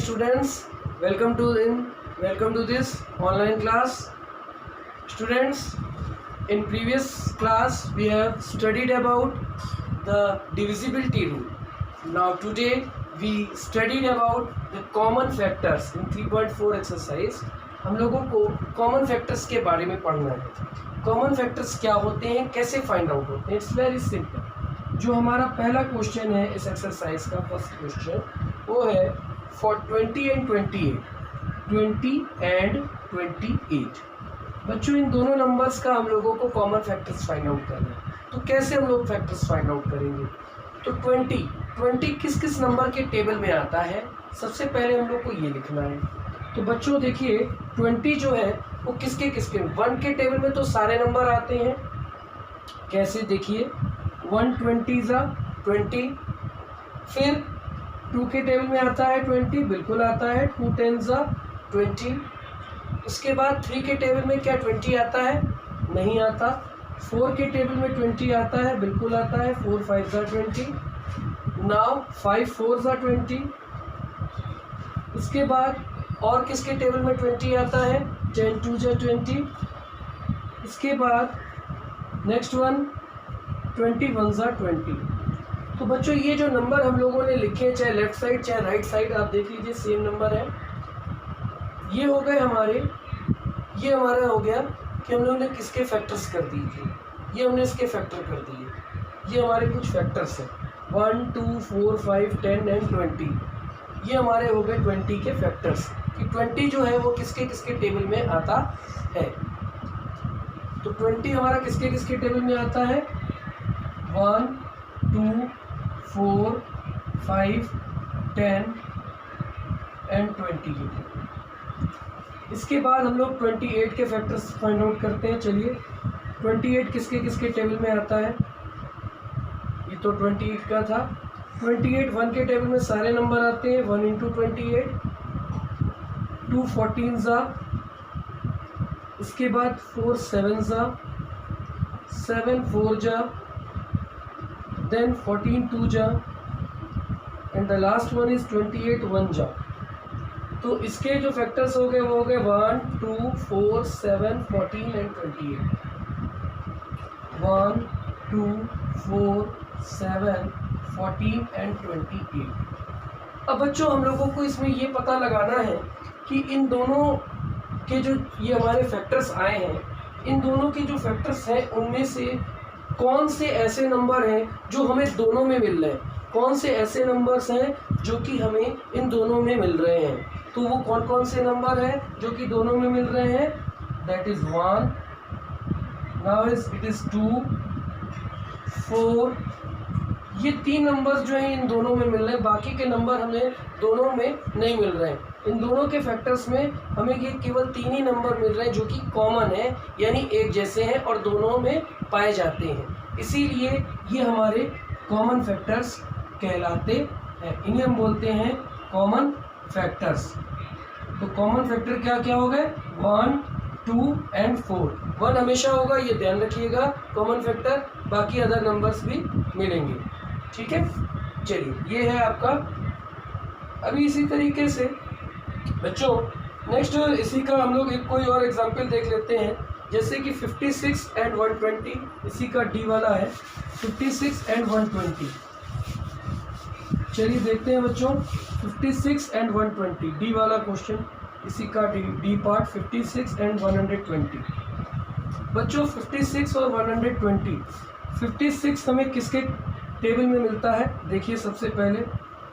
students, welcome to this online class. Students, in previous class we have studied about the divisibility rule. Now today we studied about the common factors in 3.4 exercise. हम लोगों को common factors के बारे में पढ़ना है. Common factors क्या होते हैं, कैसे फाइंड आउट होते हैं. It's very simple. जो हमारा पहला क्वेश्चन है इस एक्सरसाइज का, फर्स्ट क्वेश्चन वो है फॉर 20 एंड 28. बच्चों इन दोनों नंबर्स का हम लोगों को कॉमन फैक्टर्स फाइंड आउट करना है. तो कैसे हम लोग फैक्टर्स फाइंड आउट करेंगे. तो 20 किस किस नंबर के टेबल में आता है, सबसे पहले हम लोग को ये लिखना है. तो बच्चों देखिए 20 जो है वो किसके 1 के टेबल में तो सारे नंबर आते हैं. कैसे देखिए 1 20 20. फिर 2 के टेबल में आता है 20, बिल्कुल आता है. 2 10 20. उसके बाद 3 के टेबल में क्या 20 आता है, नहीं आता. 4 के टेबल में 20 आता है, बिल्कुल आता है. 4 5 20. नाउ 5 4 20. उसके बाद और किसके टेबल में 20 आता है, 10 2 20. इसके बाद नेक्स्ट वन 21 20. तो बच्चों ये जो नंबर हम लोगों ने लिखे, चाहे लेफ्ट साइड चाहे राइट साइड, आप देख लीजिए सेम नंबर है. ये हो गए हमारे, ये हमारा हो गया कि हम लोगों ने किसके फैक्टर्स कर दिए थे. ये हमने इसके फैक्टर कर दिए. ये हमारे कुछ फैक्टर्स हैं 1 2 4 5 10 एंड 20. ये हमारे हो गए 20 के फैक्टर्स कि 20 जो है वो किसके किसके टेबल में आता है. तो 20 हमारा किसके किसके टेबल में आता है, 1 2 4 5 10 एंड 20 के. इसके बाद हम लोग 28 के फैक्टर्स फाइंड आउट करते हैं. चलिए 28 किसके किसके टेबल में आता है. ये तो 28 का था. 28 1 के टेबल में सारे नंबर आते हैं. 1 इंटू 28 2 14 इसके बाद 4 7 7 4 then 14 2 and the last one is 28 1 तो इसके जो फैक्टर्स हो गए वो हो गए 1 2 4 7 14 एंड 28. 1 2 4 7 14 एंड 28. अब बच्चों हम लोगों को इसमें ये पता लगाना है कि इन दोनों के जो ये हमारे फैक्टर्स आए हैं, इन दोनों के जो फैक्टर्स हैं उनमें से कौन से ऐसे नंबर हैं जो हमें दोनों में मिल रहे हैं, कौन से ऐसे नंबर्स हैं जो कि हमें इन दोनों में मिल रहे हैं. तो वो कौन कौन से नंबर हैं जो कि दोनों में मिल रहे हैं. That is 1, now it is 2 4. ये 3 नंबर्स जो हैं इन दोनों में मिल रहे हैं. बाकी के नंबर हमें दोनों में नहीं मिल रहे हैं. इन दोनों के फैक्टर्स में हमें ये केवल 3 ही नंबर मिल रहे हैं जो कि कॉमन है, यानी एक जैसे हैं और दोनों में पाए जाते हैं. इसीलिए ये हमारे कॉमन फैक्टर्स कहलाते हैं. इन्हें हम बोलते हैं कॉमन फैक्टर्स. तो कॉमन फैक्टर क्या क्या हो गए, 1 2 एंड 4. 1 हमेशा होगा, ये ध्यान रखिएगा कॉमन फैक्टर. बाकी अदर नंबर्स भी मिलेंगे. ठीक है. चलिए ये है आपका. अभी इसी तरीके से बच्चों नेक्स्ट इसी का हम लोग एक कोई और एग्जांपल देख लेते हैं. जैसे कि 56 एंड 120, इसी का डी वाला है. 56 एंड 120. चलिए देखते हैं बच्चों 56 एंड 120 डी वाला क्वेश्चन. इसी का डी पार्ट 56 एंड 120. बच्चों 56 और 120. 56 हमें किसके टेबल में मिलता है, देखिए सबसे पहले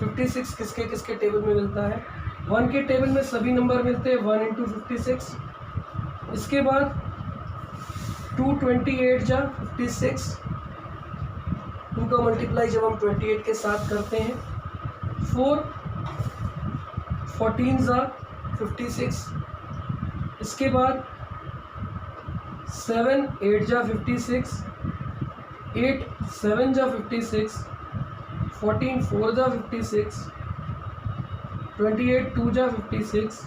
56 किसके किसके टेबल में मिलता है. 1 के टेबल में सभी नंबर मिलते हैं, 1 इंटू 56. इसके बाद 2 28 56. 2 का मल्टीप्लाई जब हम 28 के साथ करते हैं. 4 14 56. इसके बाद 7 8 56. 8 7 56. 14 4 56. 28 2 56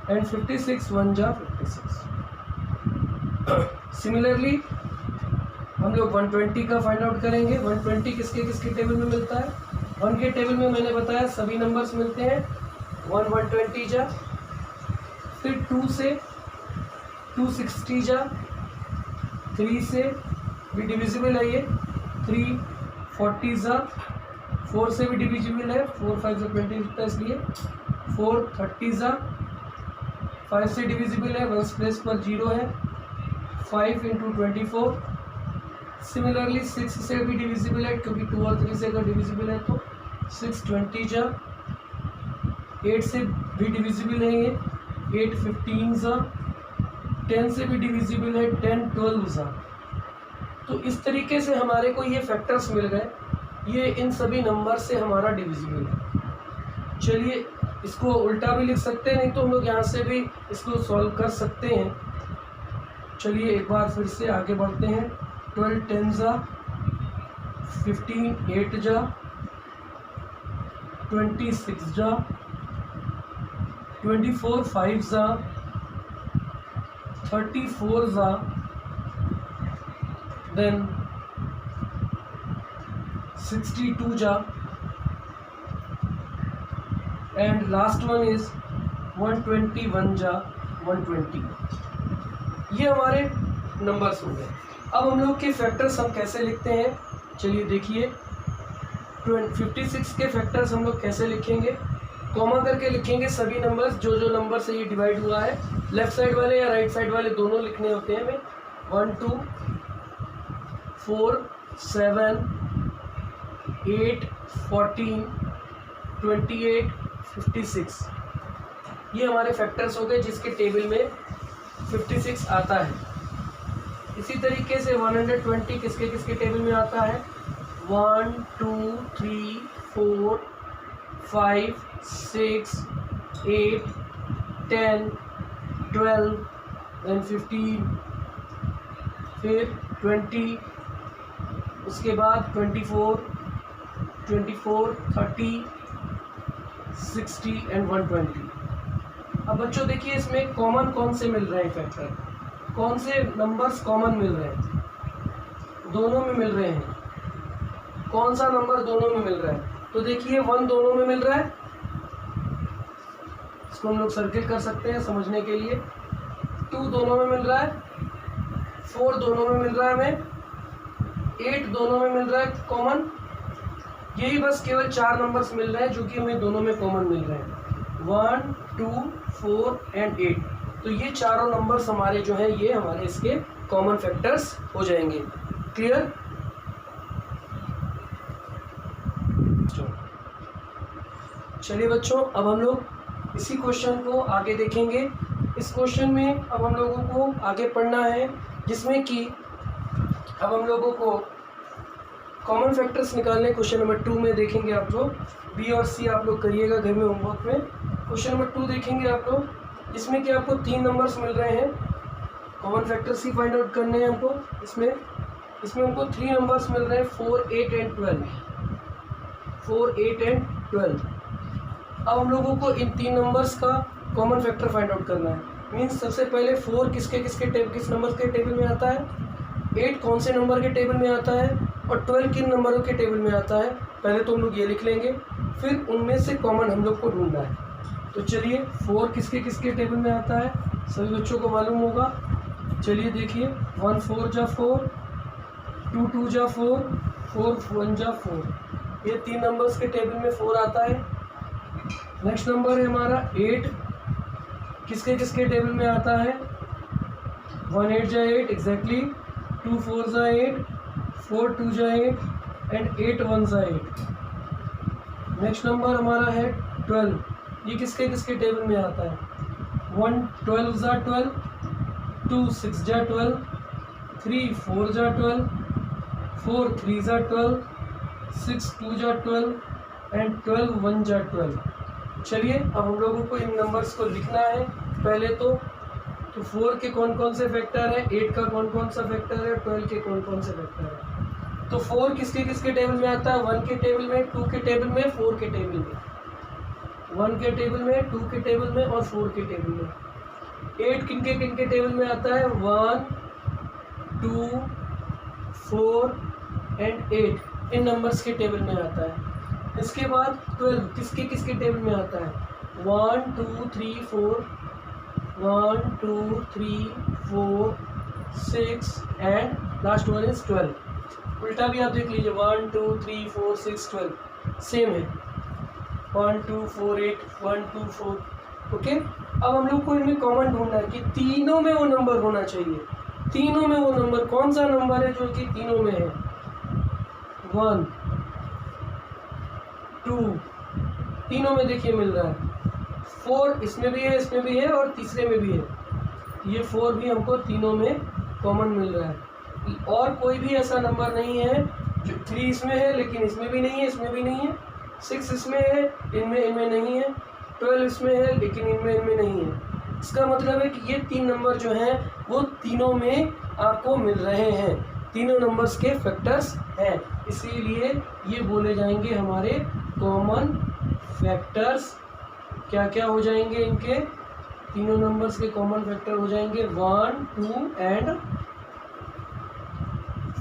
एंड 56 1 56. सिमिलरली हम लोग 120 का फाइंड आउट करेंगे. 120 किसके किसके टेबल में मिलता है. 1 के टेबल में मैंने बताया सभी नंबर्स मिलते हैं. 120 जा, फिर 2 से 260 जा, 3 से भी डिविजिबल है ये, 340 जा, 4 से भी डिविजिबल है, 4 5 से 20 होता है इसलिए, 430 जा, 5 से डिविजिबल है, 1 प्लेस पर 0 है, 5 इंटू 24। सिमिलरली 6 से भी डिविजिबल है क्योंकि 2 और 3 से अगर डिविजिबल है तो 620 जा, 8 से भी डिविजिबल है ये, 815 जा, 10 से भी डिविजिबल है, 1012 जा। तो इस तरीके से हमारे को ये फैक्टर्स मिल गए, ये इन सभी नंबर से हमारा डिविजिबल है। चलिए इसको उल्टा भी लिख सकते हैं, नहीं तो हम लोग यहाँ से भी इसको सॉल्व कर सकते हैं। चलिए एक बार फिर से आगे बढ़ते हैं। 12 10 जा, 15 8 जा, 26 जा, 24 5 जा, 34 जा, then 62 जा, and last one is 121 जा, 120। ये हमारे नंबर्स हो गए। अब हम लोग के फैक्टर्स हम कैसे लिखते हैं, चलिए देखिए। 56 के फैक्टर्स हम लोग कैसे लिखेंगे, कॉमा करके लिखेंगे सभी नंबर्स, जो जो नंबर से ये डिवाइड हुआ है, लेफ्ट साइड वाले या राइट साइड वाले दोनों लिखने होते हैं हमें। 1 2 4 7 8 14 28 56, ये हमारे फैक्टर्स हो गए जिसके टेबल में 56 आता है। इसी तरीके से 120 किसके किसके टेबल में आता है, 1 2 3 4 5 6 8 10 12 then 15, फिर 20, उसके बाद 24 30 60 एंड 120। अब बच्चों देखिए इसमें कॉमन कौन से मिल रहे हैं फैक्टर, कौन से नंबर्स कॉमन मिल रहे हैं, दोनों में मिल रहे हैं। कौन सा नंबर दोनों में मिल रहा है, तो देखिए 1 दोनों में मिल रहा है, इसको हम लोग सर्किल कर सकते हैं समझने के लिए। 2 दोनों में मिल रहा है, 4 दोनों में मिल रहा है हमें, 8 दोनों में मिल रहा है कॉमन। यही बस केवल 4 नंबर्स मिल रहे हैं जो कि हमें दोनों में कॉमन मिल रहे हैं, 1 2 4 एंड 8। तो ये चारों नंबर्स हमारे जो हैं ये हमारे इसके कॉमन फैक्टर्स हो जाएंगे। क्लियर? चलिए बच्चों, अब हम लोग इसी क्वेश्चन को आगे देखेंगे। इस क्वेश्चन में अब हम लोगों को आगे पढ़ना है, जिसमें कि अब हम लोगों को कॉमन फैक्टर्स निकालने क्वेश्चन नंबर 2 में देखेंगे आप लोग। बी और सी आप लोग करिएगा घर में होमवर्क में। क्वेश्चन नंबर 2 देखेंगे आप लोग, इसमें कि आपको 3 नंबर्स मिल रहे हैं, कॉमन फैक्टर्स ही फाइंड आउट करने हैं हमको। इसमें हमको 3 नंबर्स मिल रहे हैं, 4 8 एंड 12, 4 8 एंड 12। अब हम लोगों को इन 3 नंबर्स का कॉमन फैक्टर फाइंड आउट करना है। मीन्स सबसे पहले 4 किस नंबर के टेबल में आता है, 8 कौन से नंबर के टेबल में आता है, और 12 किन नंबरों के टेबल में आता है। पहले तो हम लोग ये लिख लेंगे, फिर उनमें से कॉमन हम लोग को ढूंढना है। तो चलिए 4 किसके टेबल में आता है, सभी बच्चों को मालूम होगा। चलिए देखिए, 1 4 जा 4, 2 2 जा 4, 4 1 जा 4, ये 3 नंबर्स के टेबल में 4 आता है। नेक्स्ट नंबर है हमारा 8, किसके टेबल में आता है, 1 8 जा 8 एग्जैक्टली, 2 4 जा 8, 4 2 जा 8 एंड 8 1 जा 8। नेक्स्ट नंबर हमारा है 12, ये किसके टेबल में आता है, 1 12 जा 12, 2 6 जा 12, 3 4 जा 12, 4 3 जा 12, 6 2 जा 12 एंड 12 1 जा 12। चलिए अब हम लोगों को इन नंबर्स को लिखना है। पहले तो 4 के कौन कौन से फैक्टर है, 8 का कौन कौन सा फैक्टर है, 12 के कौन कौन से फैक्टर है। तो 4 किसके टेबल में आता है, 1 के टेबल में, 2 के टेबल में, 4 के टेबल में, 1 के टेबल में, 2 के टेबल में और 4 के टेबल में। 8 किनके टेबल में आता है, 1 2 4 एंड 8 इन नंबर्स के टेबल में आता है। इसके बाद 12 किसके टेबल में आता है, 1 2 3 4, 1 2 3 4 6 एंड लास्ट वन इज 12। उल्टा भी आप देख लीजिए 1 2 3 4 6 12 सेम है 1 2 4 8 1 2 4। ओके, अब हम लोग को इनमें कॉमन ढूंढना है कि तीनों में वो नंबर होना चाहिए। तीनों में वो नंबर कौन सा नंबर है जो कि तीनों में है? 1 2 तीनों में देखिए मिल रहा है, 4 इसमें भी है, इसमें भी है और तीसरे में भी है। ये 4 भी हमको तीनों में कॉमन मिल रहा है। और कोई भी ऐसा नंबर नहीं है जो 3 इसमें है लेकिन इसमें भी नहीं है, इसमें भी नहीं है, 6 इसमें है, इनमें नहीं है, 12 इसमें है लेकिन इनमें नहीं है। इसका मतलब है कि ये 3 नंबर जो हैं वो तीनों में आपको मिल रहे हैं, तीनों नंबर्स के फैक्टर्स हैं, इसीलिए ये बोले जाएंगे हमारे कॉमन फैक्टर्स। क्या क्या हो जाएंगे इनके? तीनों नंबर्स के कॉमन फैक्टर हो जाएंगे 1 2 एंड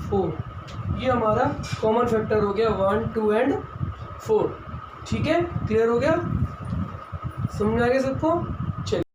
4। ये हमारा कॉमन फैक्टर हो गया 1 2 एंड 4। ठीक है, क्लियर हो गया? समझ आ गया सबको? चलिए।